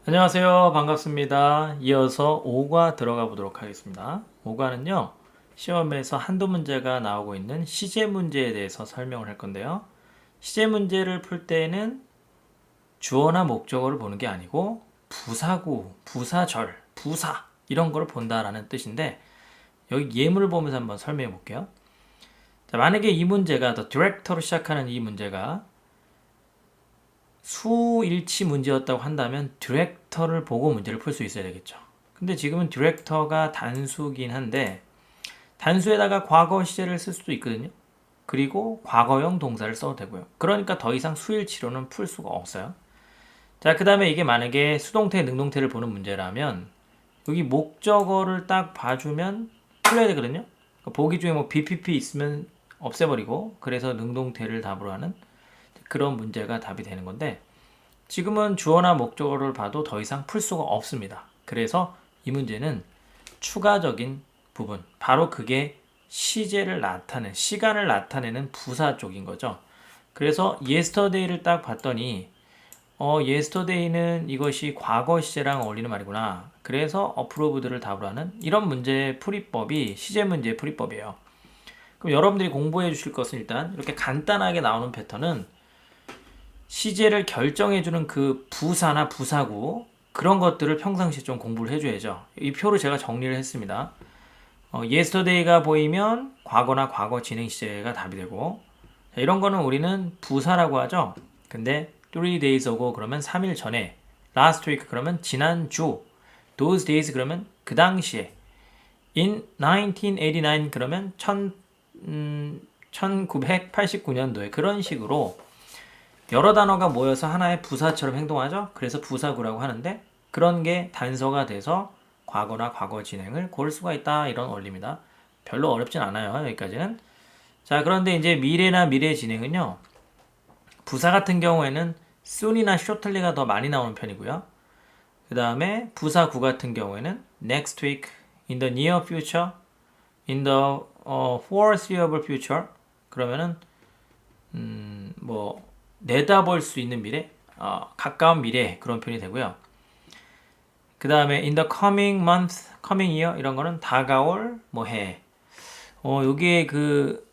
안녕하세요. 반갑습니다. 이어서 5과 들어가 보도록 하겠습니다. 5과는요, 시험에서 한두 문제가 나오고 있는 시제 문제에 대해서 설명을 할 건데요. 시제 문제를 풀 때는 주어나 목적어를 보는 게 아니고 부사구, 부사절, 부사 이런 걸 본다라는 뜻인데 여기 예문을 보면서 한번 설명해 볼게요. 자, 만약에 이 문제가 The Director로 시작하는 이 문제가 수일치 문제였다고 한다면 디렉터를 보고 문제를 풀 수 있어야 되겠죠. 근데 지금은 디렉터가 단수긴 한데 단수에다가 과거 시제를 쓸 수도 있거든요. 그리고 과거형 동사를 써도 되고요. 그러니까 더 이상 수일치로는 풀 수가 없어요. 자, 그 다음에 이게 만약에 수동태, 능동태를 보는 문제라면 여기 목적어를 딱 봐주면 풀려야 되거든요. 보기 중에 뭐 BPP 있으면 없애버리고 그래서 능동태를 답으로 하는 그런 문제가 답이 되는 건데 지금은 주어나 목적어를 봐도 더 이상 풀 수가 없습니다. 그래서 이 문제는 추가적인 부분, 바로 그게 시제를 나타내는, 시간을 나타내는 부사 쪽인 거죠. 그래서 yesterday를 딱 봤더니 yesterday는 이것이 과거 시제랑 어울리는 말이구나. 그래서 approved를 답으로 하는 이런 문제 풀이법이 시제 문제 풀이법이에요. 그럼 여러분들이 공부해 주실 것은 일단 이렇게 간단하게 나오는 패턴은 시제를 결정해주는 그 부사나 부사구 그런 것들을 평상시에 좀 공부를 해줘야죠. 이 표로 제가 정리를 했습니다. yesterday가 보이면 과거나 과거 진행 시제가 답이 되고 자, 이런 거는 우리는 부사라고 하죠. 근데 3 days ago 그러면 3일 전에 last week 그러면 지난주 those days 그러면 그 당시에 in 1989 그러면 1989년도에 그런 식으로 여러 단어가 모여서 하나의 부사처럼 행동하죠. 그래서 부사구라고 하는데 그런 게 단서가 돼서 과거나 과거 진행을 고를 수가 있다. 이런 원리입니다. 별로 어렵진 않아요. 여기까지는. 자, 그런데 이제 미래나 미래 진행은요. 부사 같은 경우에는 soon이나 shortly가 더 많이 나오는 편이고요. 그 다음에 부사구 같은 경우에는 next week, in the near future, in the foreseeable future 그러면은 뭐 내다볼 수 있는 미래, 가까운 미래 그런 표현이 되고요. 그 다음에 in the coming month, coming year 이런 거는 다가올 뭐 해. 여기에 그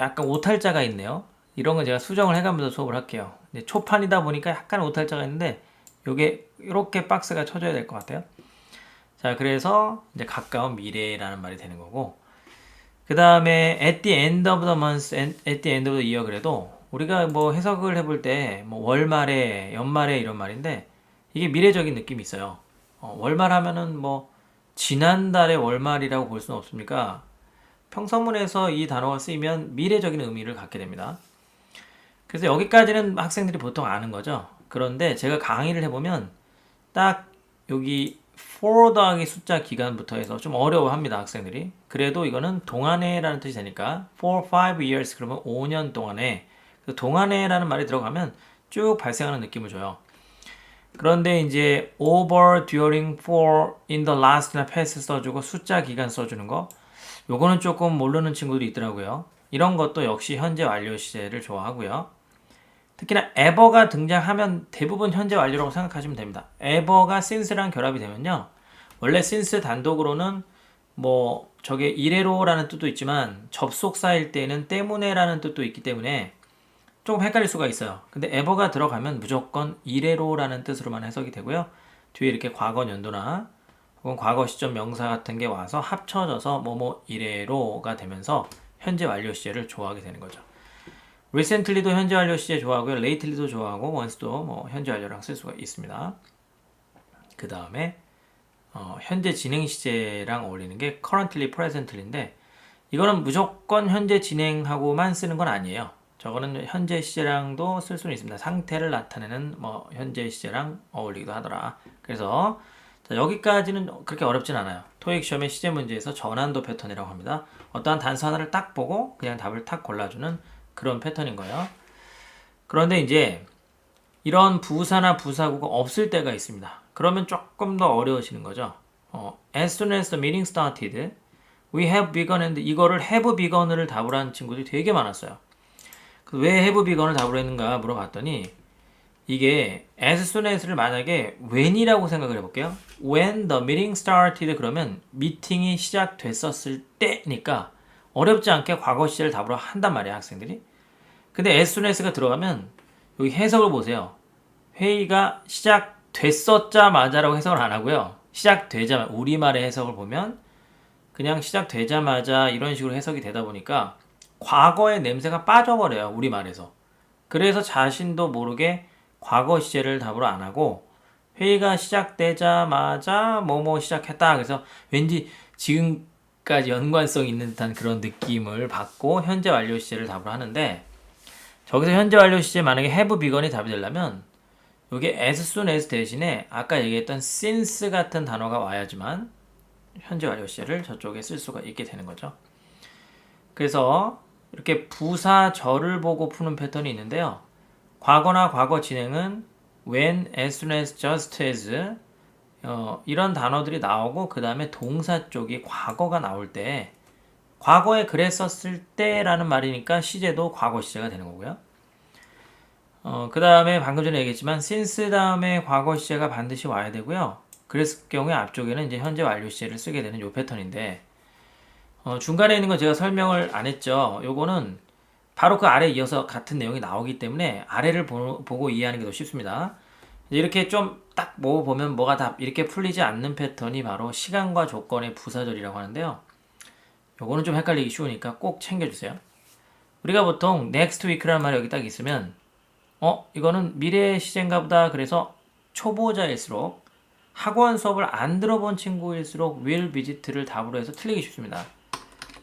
약간 오탈자가 있네요. 이런 건 제가 수정을 해가면서 수업을 할게요. 초판이다 보니까 약간 오탈자가 있는데 요게 이렇게 박스가 쳐져야 될 것 같아요. 자, 그래서 이제 가까운 미래라는 말이 되는 거고. 그 다음에 at the end of the month, at the end of the year 그래도 우리가 뭐 해석을 해볼 때 뭐 월말에, 연말에 이런 말인데 이게 미래적인 느낌이 있어요. 월말 하면은 뭐 지난달의 월말이라고 볼 수는 없습니까? 평서문에서 이 단어가 쓰이면 미래적인 의미를 갖게 됩니다. 그래서 여기까지는 학생들이 보통 아는 거죠. 그런데 제가 강의를 해보면 딱 여기 4 더하기 숫자 기간부터 해서 좀 어려워합니다, 학생들이. 그래도 이거는 동안에라는 뜻이 되니까 4, 5 years 그러면 5년 동안에 동안에라는 말이 들어가면 쭉 발생하는 느낌을 줘요. 그런데 이제 over, during, for, in the last나 past 써주고 숫자 기간 써주는 거 요거는 조금 모르는 친구들이 있더라고요. 이런 것도 역시 현재 완료 시제를 좋아하고요. 특히나 ever가 등장하면 대부분 현재 완료라고 생각하시면 됩니다. ever가 since랑 결합이 되면요. 원래 since 단독으로는 뭐 저게 이래로라는 뜻도 있지만 접속사일 때는 때문에라는 뜻도 있기 때문에 조금 헷갈릴 수가 있어요. 근데 ever가 들어가면 무조건 이래로라는 뜻으로만 해석이 되고요. 뒤에 이렇게 과거 연도나 혹은 과거 시점 명사 같은 게 와서 합쳐져서 뭐뭐 이래로가 되면서 현재 완료 시제를 좋아하게 되는 거죠. recently도 현재 완료 시제 좋아하고요. lately도 좋아하고 once도 뭐 현재 완료랑 쓸 수가 있습니다. 그 다음에 현재 진행 시제랑 어울리는 게 currently, presently인데 이거는 무조건 현재 진행하고만 쓰는 건 아니에요. 저거는 현재 시제랑도 쓸 수는 있습니다. 상태를 나타내는 뭐 현재 시제랑 어울리기도 하더라. 그래서 자, 여기까지는 그렇게 어렵진 않아요. 토익 시험의 시제 문제에서 전환도 패턴이라고 합니다. 어떠한 단서 하나를 딱 보고 그냥 답을 탁 골라주는 그런 패턴인 거예요. 그런데 이제 이런 부사나 부사구가 없을 때가 있습니다. 그러면 조금 더 어려워지는 거죠. As soon as the meeting started, we have begun and 이거를 have begun을 답을 한 친구들이 되게 많았어요. 왜 have begun을 답을 했는가 물어봤더니 이게 as soon as를 만약에 when이라고 생각을 해볼게요. When the meeting started 그러면 미팅이 시작됐었을 때니까 어렵지 않게 과거 시제를 답으로 한단 말이야 학생들이. 근데 as soon as가 들어가면 여기 해석을 보세요. 회의가 시작됐었자마자라고 해석을 안 하고요. 시작되자마자 우리말의 해석을 보면 그냥 시작되자마자 이런 식으로 해석이 되다 보니까 과거의 냄새가 빠져버려요. 우리말에서. 그래서 자신도 모르게 과거 시제를 답으로 안 하고 회의가 시작되자마자 뭐뭐 시작했다. 그래서 왠지 지금까지 연관성 있는 듯한 그런 느낌을 받고 현재 완료 시제를 답으로 하는데 저기서 현재 완료 시제 만약에 have begun이 답이 되려면 이게 as soon as 대신에 아까 얘기했던 since 같은 단어가 와야지만 현재 완료 시제를 저쪽에 쓸 수가 있게 되는 거죠. 그래서 이렇게 부사절을 보고 푸는 패턴이 있는데요. 과거나 과거 진행은 when, as soon as, just as 이런 단어들이 나오고 그 다음에 동사 쪽이 과거가 나올 때 과거에 그랬었을 때라는 말이니까 시제도 과거 시제가 되는 거고요. 그 다음에 방금 전에 얘기했지만 since 다음에 과거 시제가 반드시 와야 되고요. 그랬을 경우에 앞쪽에는 이제 현재 완료 시제를 쓰게 되는 요 패턴인데 중간에 있는 거 제가 설명을 안 했죠. 요거는 바로 그 아래 이어서 같은 내용이 나오기 때문에 아래를 보고 이해하는 게 더 쉽습니다. 이렇게 좀 딱 뭐 보면 뭐가 답 이렇게 풀리지 않는 패턴이 바로 시간과 조건의 부사절이라고 하는데요. 요거는 좀 헷갈리기 쉬우니까 꼭 챙겨주세요. 우리가 보통 next week라는 말이 여기 딱 있으면 이거는 미래의 시제인가 보다. 그래서 초보자일수록 학원 수업을 안 들어본 친구일수록 will visit를 답으로 해서 틀리기 쉽습니다.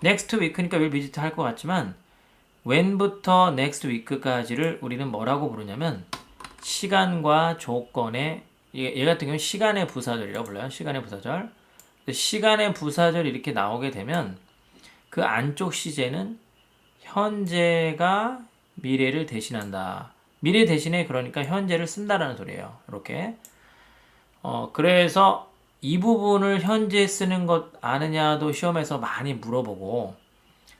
next week니까 will visit 할 것 같지만 when부터 next week까지를 우리는 뭐라고 부르냐면 시간과 조건의 얘 같은 경우는 시간의 부사절이라고 불러요. 시간의 부사절. 시간의 부사절이 이렇게 나오게 되면 그 안쪽 시제는 현재가 미래를 대신한다. 미래 대신에 그러니까 현재를 쓴다라는 소리예요. 이렇게. 그래서 이 부분을 현재 쓰는 것 아느냐도 시험에서 많이 물어보고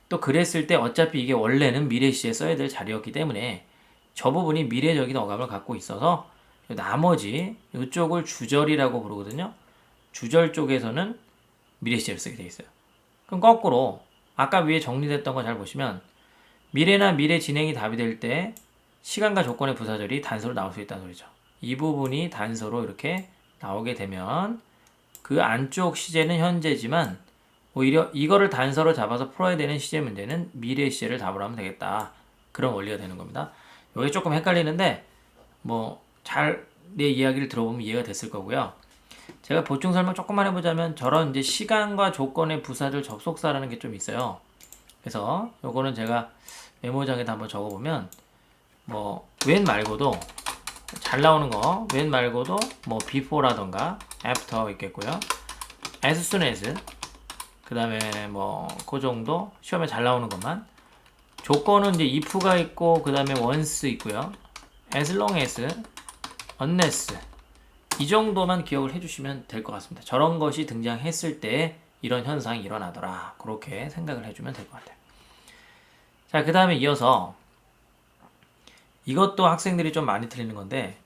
또 그랬을 때 어차피 이게 원래는 미래 시제에 써야 될 자리였기 때문에 저 부분이 미래적인 어감을 갖고 있어서 나머지 이쪽을 주절이라고 부르거든요. 주절 쪽에서는 미래 시제를 쓰게 돼 있어요. 그럼 거꾸로 아까 위에 정리됐던 거 잘 보시면 미래나 미래 진행이 답이 될 때 시간과 조건의 부사절이 단서로 나올 수 있다는 소리죠. 이 부분이 단서로 이렇게 나오게 되면 그 안쪽 시제는 현재지만 오히려 이거를 단서로 잡아서 풀어야 되는 시제 문제는 미래 시제를 답으로 하면 되겠다. 그런 원리가 되는 겁니다. 이게 조금 헷갈리는데 뭐 잘 내 이야기를 들어보면 이해가 됐을 거고요. 제가 보충 설명 조금만 해보자면 저런 이제 시간과 조건의 부사절 접속사라는 게 좀 있어요. 그래서 요거는 제가 메모장에다 한번 적어보면 뭐 when 말고도 잘 나오는 거 when 말고도 뭐 before라던가 after 있겠고요. as soon as 그 다음에 뭐 그 정도 시험에 잘 나오는 것만 조건은 이제 if가 있고 그 다음에 once 있고요. as long as unless 이 정도만 기억을 해주시면 될 것 같습니다. 저런 것이 등장했을 때 이런 현상이 일어나더라. 그렇게 생각을 해주면 될 것 같아요. 자, 그 다음에 이어서 이것도 학생들이 좀 많이 틀리는 건데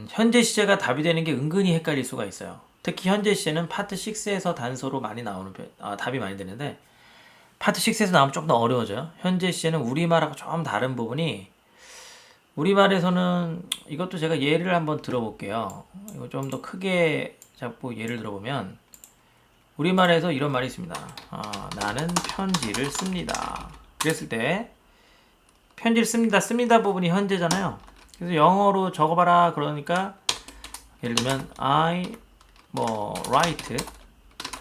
현재 시제가 답이 되는 게 은근히 헷갈릴 수가 있어요. 특히 현재 시제는 파트 6에서 단서로 많이 나오는 답이 많이 되는데 파트 6에서 나오면 조금 더 어려워져요. 현재 시제는 우리말하고 좀 다른 부분이 우리말에서는 이것도 제가 예를 한번 들어볼게요. 이거 좀 더 크게 잡고 예를 들어보면 우리말에서 이런 말이 있습니다. 나는 편지를 씁니다. 그랬을 때 편지를 씁니다 부분이 현재잖아요. 그래서 영어로 적어봐라 그러니까 예를 들면 I write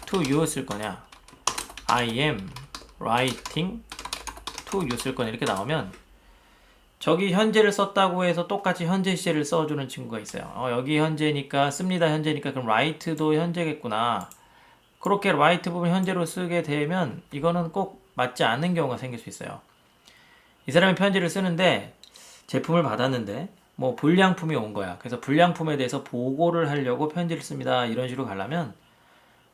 to you 쓸 거냐 I am writing to you 쓸 거냐 이렇게 나오면 저기 현재를 썼다고 해서 똑같이 현재 시제를 써주는 친구가 있어요. 여기 현재니까 씁니다 현재니까 그럼 write도 현재겠구나. 그렇게 write 부분 현재로 쓰게 되면 이거는 꼭 맞지 않는 경우가 생길 수 있어요. 이 사람이 편지를 쓰는데 제품을 받았는데 뭐 불량품이 온 거야. 그래서 불량품에 대해서 보고를 하려고 편지를 씁니다. 이런 식으로 가려면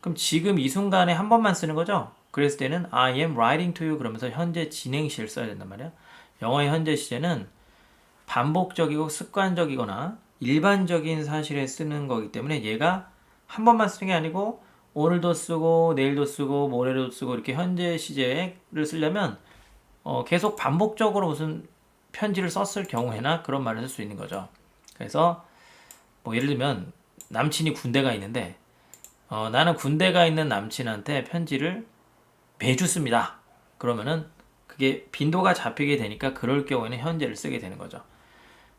그럼 지금 이 순간에 한 번만 쓰는 거죠. 그랬을 때는 I am writing to you 그러면서 현재 진행 시를 써야 된단 말이야. 영어의 현재 시제는 반복적이고 습관적이거나 일반적인 사실에 쓰는 거기 때문에 얘가 한 번만 쓰는 게 아니고 오늘도 쓰고 내일도 쓰고 모레도 쓰고 이렇게 현재 시제를 쓰려면 계속 반복적으로 무슨 편지를 썼을 경우에나 그런 말을 쓸 수 있는 거죠. 그래서 뭐 예를 들면 남친이 군대가 있는데 나는 군대가 있는 남친한테 편지를 매주 씁니다. 그러면은 그게 빈도가 잡히게 되니까 그럴 경우에는 현재를 쓰게 되는 거죠.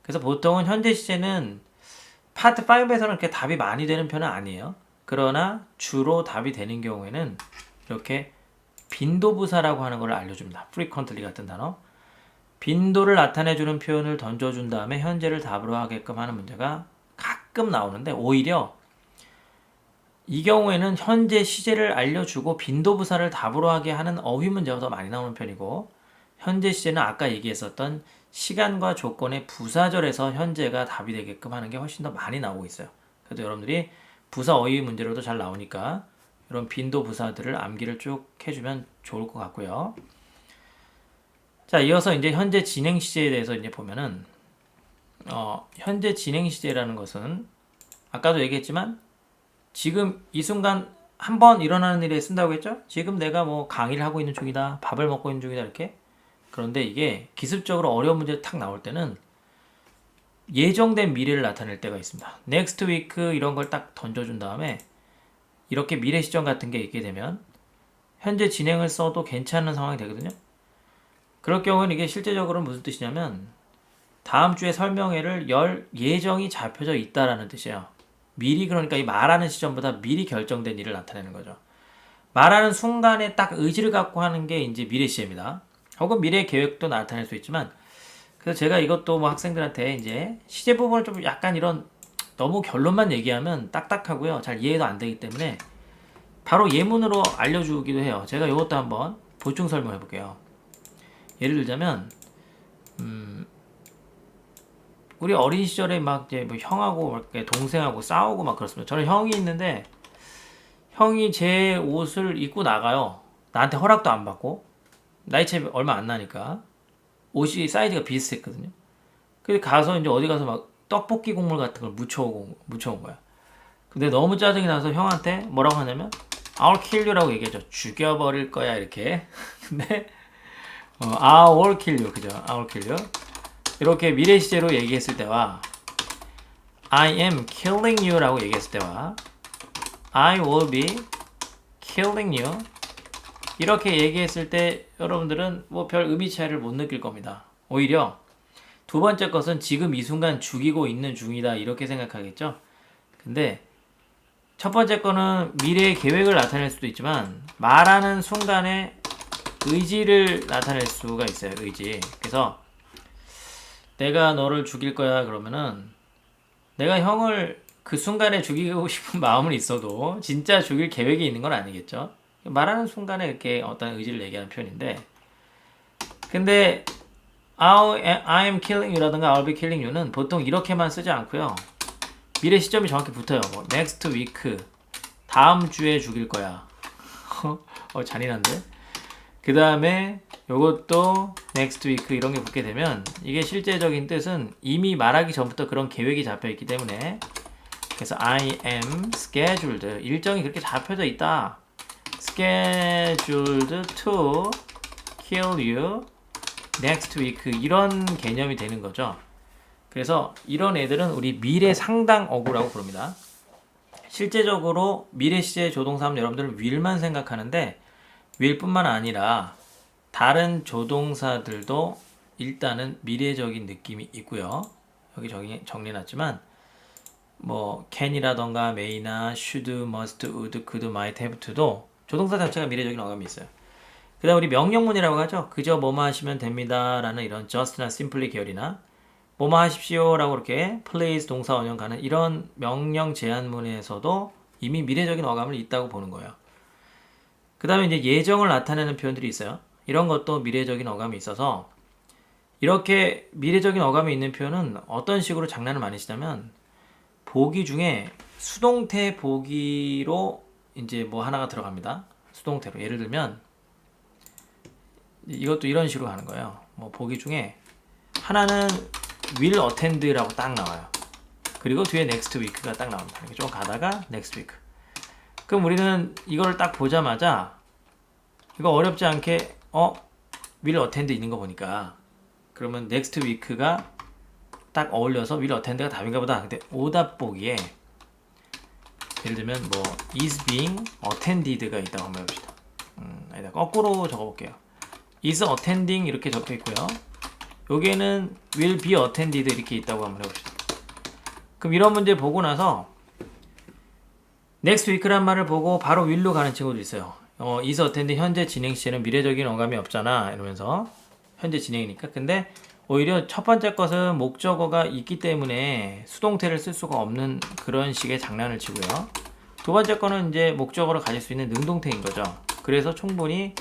그래서 보통은 현재 시제는 파트 5에서는 그렇게 답이 많이 되는 편은 아니에요. 그러나 주로 답이 되는 경우에는 이렇게 빈도부사라고 하는 걸 알려줍니다. frequently 같은 단어. 빈도를 나타내주는 표현을 던져준 다음에 현재를 답으로 하게끔 하는 문제가 가끔 나오는데 오히려 이 경우에는 현재 시제를 알려주고 빈도부사를 답으로 하게 하는 어휘 문제가 더 많이 나오는 편이고 현재 시제는 아까 얘기했었던 시간과 조건의 부사절에서 현재가 답이 되게끔 하는 게 훨씬 더 많이 나오고 있어요. 그래도 여러분들이 부사 어휘 문제로도 잘 나오니까 이런 빈도부사들을 암기를 쭉 해주면 좋을 것 같고요. 자, 이어서 이제 현재 진행 시제에 대해서 이제 보면은 현재 진행 시제라는 것은 아까도 얘기했지만 지금 이 순간 한 번 일어나는 일에 쓴다고 했죠? 지금 내가 뭐 강의를 하고 있는 중이다, 밥을 먹고 있는 중이다 이렇게. 그런데 이게 기습적으로 어려운 문제 탁 나올 때는 예정된 미래를 나타낼 때가 있습니다. next week 이런 걸 딱 던져준 다음에 이렇게 미래 시점 같은 게 있게 되면 현재 진행을 써도 괜찮은 상황이 되거든요. 그럴 경우는 이게 실제적으로는 무슨 뜻이냐면 다음 주에 설명회를 열 예정이 잡혀져 있다라는 뜻이에요. 미리 그러니까 이 말하는 시점보다 미리 결정된 일을 나타내는 거죠. 말하는 순간에 딱 의지를 갖고 하는 게 이제 미래 시제입니다. 혹은 미래 계획도 나타낼 수 있지만 그래서 제가 이것도 뭐 학생들한테 이제 시제 부분을 좀 약간 이런 너무 결론만 얘기하면 딱딱하고요. 잘 이해도 안 되기 때문에 바로 예문으로 알려주기도 해요. 제가 이것도 한번 보충 설명해 볼게요. 예를 들자면 우리 어린 시절에 막 이제 뭐 형하고 이렇게 동생하고 싸우고 막 그렇습니다. 저는 형이 있는데 형이 제 옷을 입고 나가요. 나한테 허락도 안 받고 나이 차이 얼마 안 나니까 옷이 사이즈가 비슷했거든요. 그래서 가서 이제 어디 가서 막 떡볶이 국물 같은 걸 묻혀온 거야. 근데 너무 짜증이 나서 형한테 뭐라고 하냐면 I'll kill you라고 얘기하죠. 죽여버릴 거야 이렇게. 근데 I'll kill you 그죠? I'll kill you. 이렇게 미래 시제로 얘기했을 때와 I am killing you라고 얘기했을 때와 I will be killing you 이렇게 얘기했을 때 여러분들은 뭐 별 의미 차이를 못 느낄 겁니다. 오히려 두 번째 것은 지금 이 순간 죽이고 있는 중이다 이렇게 생각하겠죠. 근데 첫 번째 거는 미래의 계획을 나타낼 수도 있지만 말하는 순간에 의지를 나타낼 수가 있어요. 의지. 그래서 내가 너를 죽일 거야 그러면은 내가 형을 그 순간에 죽이고 싶은 마음은 있어도 진짜 죽일 계획이 있는 건 아니겠죠. 말하는 순간에 이렇게 어떤 의지를 얘기하는 표현인데 근데 I am killing you라든가 I'll be killing you는 보통 이렇게만 쓰지 않고요. 미래 시점이 정확히 붙어요. 뭐 next week 다음 주에 죽일 거야. 잔인한데? 그 다음에 요것도 next week 이런 게 붙게 되면 이게 실제적인 뜻은 이미 말하기 전부터 그런 계획이 잡혀 있기 때문에 그래서 I am scheduled 일정이 그렇게 잡혀져 있다. scheduled to kill you next week 이런 개념이 되는 거죠. 그래서 이런 애들은 우리 미래 상당 어구라고 부릅니다. 실제적으로 미래 시제 조동사는 여러분들은 will만 생각하는데 will뿐만 아니라 다른 조동사들도 일단은 미래적인 느낌이 있고요. 여기 정리해놨지만 뭐 can이라던가 may나 should, must, would, could, might, have to도 조동사 자체가 미래적인 어감이 있어요. 그 다음 우리 명령문이라고 하죠. 그저 뭐뭐 하시면 됩니다 라는 이런 just나 simply 계열이나 뭐뭐 하십시오 라고 이렇게 please 동사 원형 가는 이런 명령 제한문에서도 이미 미래적인 어감을 있다고 보는 거예요. 그 다음에 이제 예정을 나타내는 표현들이 있어요. 이런 것도 미래적인 어감이 있어서 이렇게 미래적인 어감이 있는 표현은 어떤 식으로 장난을 많이 치냐면 보기 중에 수동태 보기로 이제 뭐 하나가 들어갑니다. 수동태로 예를 들면 이것도 이런 식으로 가는 거예요. 뭐 보기 중에 하나는 will attend라고 딱 나와요. 그리고 뒤에 next week가 딱 나옵니다. 이렇게 좀 가다가 next week. 그럼 우리는 이걸 딱 보자마자 이거 어렵지 않게 will attend 있는 거 보니까 그러면 next week가 딱 어울려서 will attend가 답인가 보다. 근데 오답 보기에 예를 들면 뭐 is being attended가 있다고 한번 해봅시다. 아니다, 거꾸로 적어볼게요. is attending 이렇게 적혀 있고요. 여기에는 will be attended 이렇게 있다고 한번 해봅시다. 그럼 이런 문제 보고 나서 next week란 말을 보고 바로 will로 가는 친구도 있어요. is attended 현재 진행 시에는 미래적인 어감이 없잖아 이러면서 현재 진행이니까. 근데 오히려 첫 번째 것은 목적어가 있기 때문에 수동태를 쓸 수가 없는 그런 식의 장난을 치고요. 두 번째 거는 이제 목적어를 가질 수 있는 능동태인 거죠. 그래서 충분히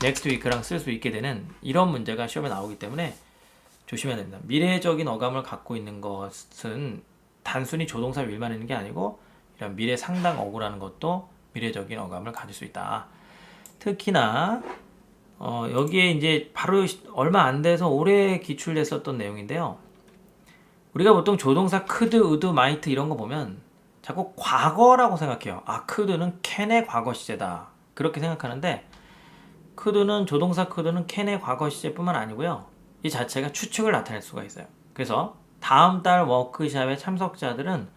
next week랑 쓸 수 있게 되는 이런 문제가 시험에 나오기 때문에 조심해야 됩니다. 미래적인 어감을 갖고 있는 것은 단순히 조동사 will만 있는 게 아니고 이런 미래 상당 어구라는 것도 미래적인 어감을 가질 수 있다. 특히나 여기에 이제 바로 얼마 안 돼서 올해 기출됐었던 내용인데요. 우리가 보통 조동사 could, would, might 이런 거 보면 자꾸 과거라고 생각해요. could는 can의 과거 시제다. 그렇게 생각하는데 could는 조동사 could는 can의 과거 시제뿐만 아니고요. 이 자체가 추측을 나타낼 수가 있어요. 그래서 다음 달 워크샵의 참석자들은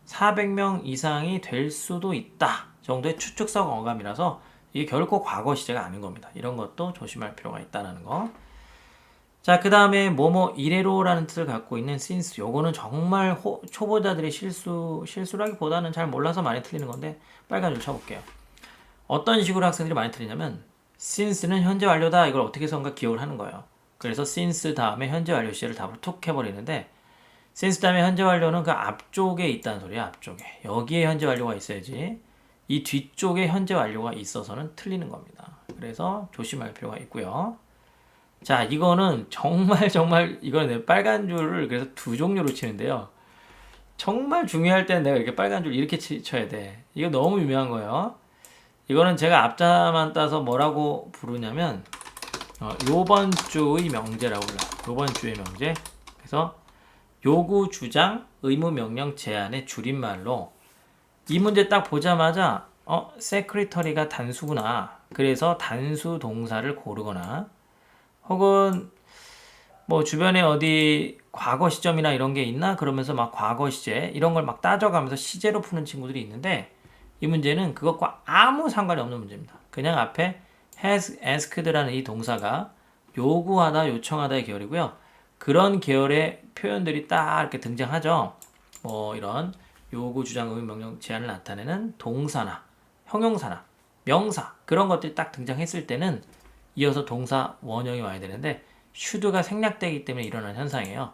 400명 이상이 될 수도 있다 정도의 추측성 어감이라서 이게 결코 과거 시제가 아닌 겁니다. 이런 것도 조심할 필요가 있다는 거. 자, 그 다음에 뭐뭐 이래로라는 뜻을 갖고 있는 since. 요거는 정말 초보자들이 실수라기보다는 잘 몰라서 많이 틀리는 건데 빨간 줄 쳐볼게요. 어떤 식으로 학생들이 많이 틀리냐면 since는 현재 완료다. 이걸 어떻게 해서인가 기억을 하는 거예요. 그래서 since 다음에 현재 완료 시제를 답으로 툭 해버리는데 since 다음에 현재 완료는 그 앞쪽에 있다는 소리야. 앞쪽에. 여기에 현재 완료가 있어야지. 이 뒤쪽에 현재 완료가 있어서는 틀리는 겁니다. 그래서 조심할 필요가 있고요. 자, 이거는 정말 이거는 빨간 줄을 그래서 두 종류로 치는데요. 정말 중요할 때는 내가 이렇게 빨간 줄 이렇게 쳐야 돼. 이거 너무 유명한 거예요. 이거는 제가 앞자만 따서 뭐라고 부르냐면 요번 주의 명제라고 불러요. 요번 주의 명제. 그래서 요구, 주장, 의무, 명령, 제안의 줄임말로 이 문제 딱 보자마자 secretary가 단수구나. 그래서 단수 동사를 고르거나 혹은 뭐 주변에 어디 과거 시점이나 이런 게 있나? 그러면서 막 과거 시제 이런 걸 막 따져가면서 시제로 푸는 친구들이 있는데 이 문제는 그것과 아무 상관이 없는 문제입니다. 그냥 앞에 has asked라는 이 동사가 요구하다, 요청하다의 계열이고요. 그런 계열의 표현들이 딱 이렇게 등장하죠. 뭐 이런 요구, 주장, 의무, 명령, 제안을 나타내는 동사나 형용사나 명사 그런 것들이 딱 등장했을 때는 이어서 동사 원형이 와야 되는데 should가 생략되기 때문에 일어나는 현상이에요.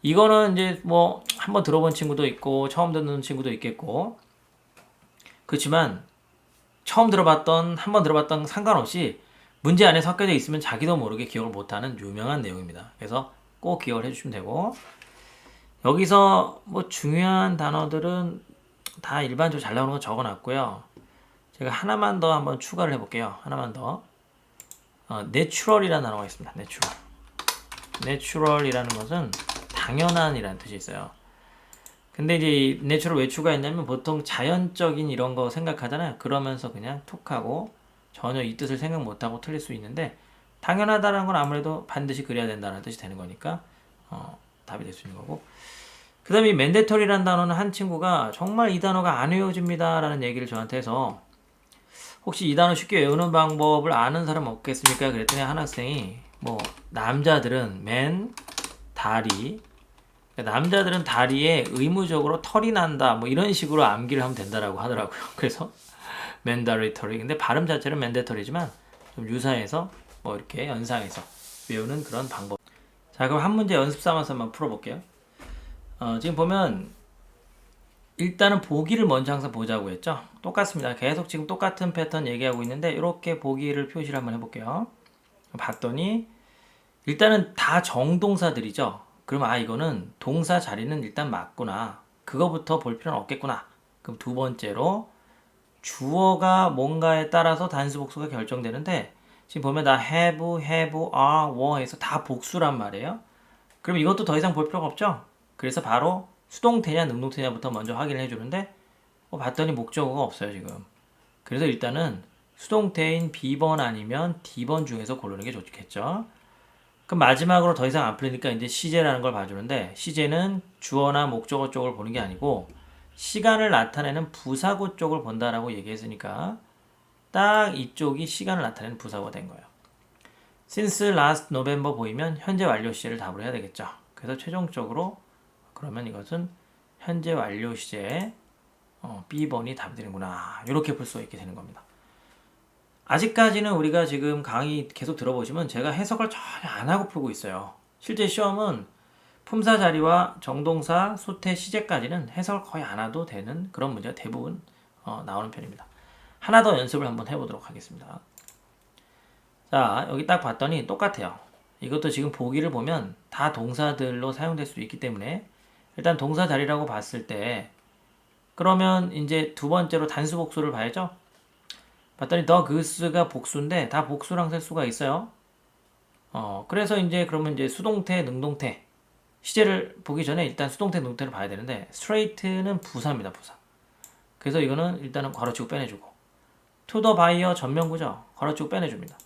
이거는 이제 뭐 한번 들어본 친구도 있고 처음 듣는 친구도 있겠고 그렇지만 처음 들어봤던 한번 들어봤던 상관없이 문제 안에 섞여져 있으면 자기도 모르게 기억을 못하는 유명한 내용입니다. 그래서 꼭 기억을 해주시면 되고 여기서 뭐 중요한 단어들은 다 일반적으로 잘 나오는 거 적어놨고요. 제가 하나만 더 한번 추가를 해볼게요. 하나만 더. natural이라는 단어가 있습니다. natural이라는 것은 당연한이라는 뜻이 있어요. 근데 이제 내추럴 왜 추가했냐면 보통 자연적인 이런 거 생각하잖아요. 그러면서 그냥 툭 하고 전혀 이 뜻을 생각 못하고 틀릴 수 있는데 당연하다는 건 아무래도 반드시 그래야 된다는 뜻이 되는 거니까 답이 될 수 있는 거고 그 다음에 이 mandatory라는 단어는 한 친구가 정말 이 단어가 안 외워집니다 라는 얘기를 저한테 해서 혹시 이 단어 쉽게 외우는 방법을 아는 사람 없겠습니까? 그랬더니 한 학생이 뭐 남자들은 man, 다리 남자들은 다리에 의무적으로 털이 난다 뭐 이런 식으로 암기를 하면 된다라고 하더라고요. 그래서 mandatory 근데 발음 자체는 mandatory지만 좀 유사해서 뭐 이렇게 연상해서 외우는 그런 방법. 자 그럼 한 문제 연습 삼아서 한번 풀어볼게요. 지금 보면 일단은 보기를 먼저 항상 보자고 했죠. 똑같습니다. 계속 지금 똑같은 패턴 얘기하고 있는데 이렇게 보기를 표시를 한번 해볼게요. 봤더니 일단은 다 정동사들이죠. 그럼 이거는 동사 자리는 일단 맞구나. 그거부터 볼 필요는 없겠구나. 그럼 두 번째로 주어가 뭔가에 따라서 단수 복수가 결정되는데 지금 보면 다 have, are, were 해서 다 복수란 말이에요. 그럼 이것도 더 이상 볼 필요가 없죠? 그래서 바로 수동태냐 능동태냐부터 먼저 확인을 해주는데 봤더니 목적어가 없어요 지금. 그래서 일단은 수동태인 B번 아니면 D번 중에서 고르는 게 좋겠죠. 그럼 마지막으로 더 이상 안 풀리니까 이제 시제라는 걸 봐주는데 시제는 주어나 목적어 쪽을 보는 게 아니고 시간을 나타내는 부사구 쪽을 본다라고 얘기했으니까 딱 이쪽이 시간을 나타내는 부사구가 된 거예요. Since last November 보이면 현재 완료 시제를 답을 해야 되겠죠. 그래서 최종적으로 그러면 이것은 현재 완료 시제 B번이 답이 되는구나. 이렇게 볼 수 있게 되는 겁니다. 아직까지는 우리가 지금 강의 계속 들어보시면 제가 해석을 전혀 안 하고 풀고 있어요. 실제 시험은 품사 자리와 정동사, 수태, 시제까지는 해석을 거의 안 해도 되는 그런 문제가 대부분 나오는 편입니다. 하나 더 연습을 한번 해보도록 하겠습니다. 자, 여기 딱 봤더니 똑같아요. 이것도 지금 보기를 보면 다 동사들로 사용될 수 있기 때문에 일단 동사 자리라고 봤을 때 그러면 이제 두 번째로 단수 복수를 봐야죠. 봤더니 the goose가 복수인데 다 복수랑 쓸 수가 있어요. 그래서 이제 그러면 이제 수동태, 능동태 시제를 보기 전에 일단 수동태, 능동태를 봐야 되는데 straight는 부사입니다, 부사. 그래서 이거는 일단은 괄호치고 빼내주고 to the buyer 전면구죠. 괄호치고 빼내줍니다.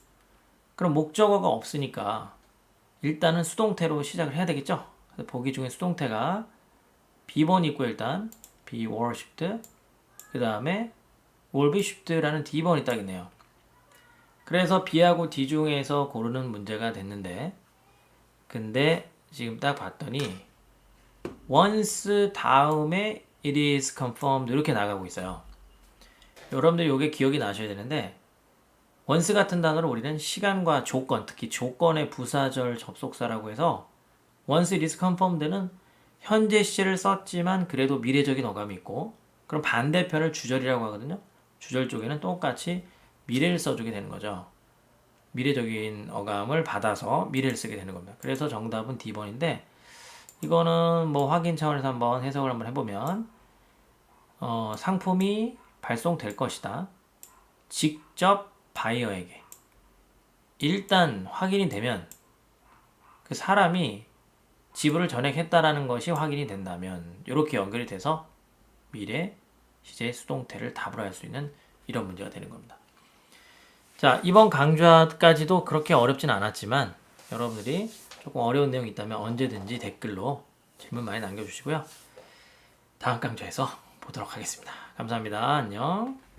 그럼 목적어가 없으니까 일단은 수동태로 시작을 해야 되겠죠. 그래서 보기 중에 수동태가 B번이 있고 일단 be worshipped 그 다음에 will be shipped라는 D번이 딱 있네요. 그래서 B하고 D 중에서 고르는 문제가 됐는데 근데 지금 딱 봤더니 once 다음에 it is confirmed 이렇게 나가고 있어요. 여러분들이 이게 기억이 나셔야 되는데 once 같은 단어를 우리는 시간과 조건, 특히 조건의 부사절 접속사라고 해서 once it is confirmed는 현재 시제를 썼지만 그래도 미래적인 어감이 있고 그럼 반대편을 주절이라고 하거든요. 주절 쪽에는 똑같이 미래를 써주게 되는 거죠. 미래적인 어감을 받아서 미래를 쓰게 되는 겁니다. 그래서 정답은 D번인데 이거는 뭐 확인 차원에서 한번 해석을 한번 해보면 상품이 발송될 것이다. 직접 바이어에게 일단 확인이 되면 그 사람이 지불을 전액했다라는 것이 확인이 된다면 이렇게 연결이 돼서 미래 시제 수동태를 답으로 할 수 있는 이런 문제가 되는 겁니다. 자, 이번 강좌까지도 그렇게 어렵진 않았지만 여러분들이 조금 어려운 내용이 있다면 언제든지 댓글로 질문 많이 남겨주시고요. 다음 강좌에서 보도록 하겠습니다. 감사합니다. 안녕.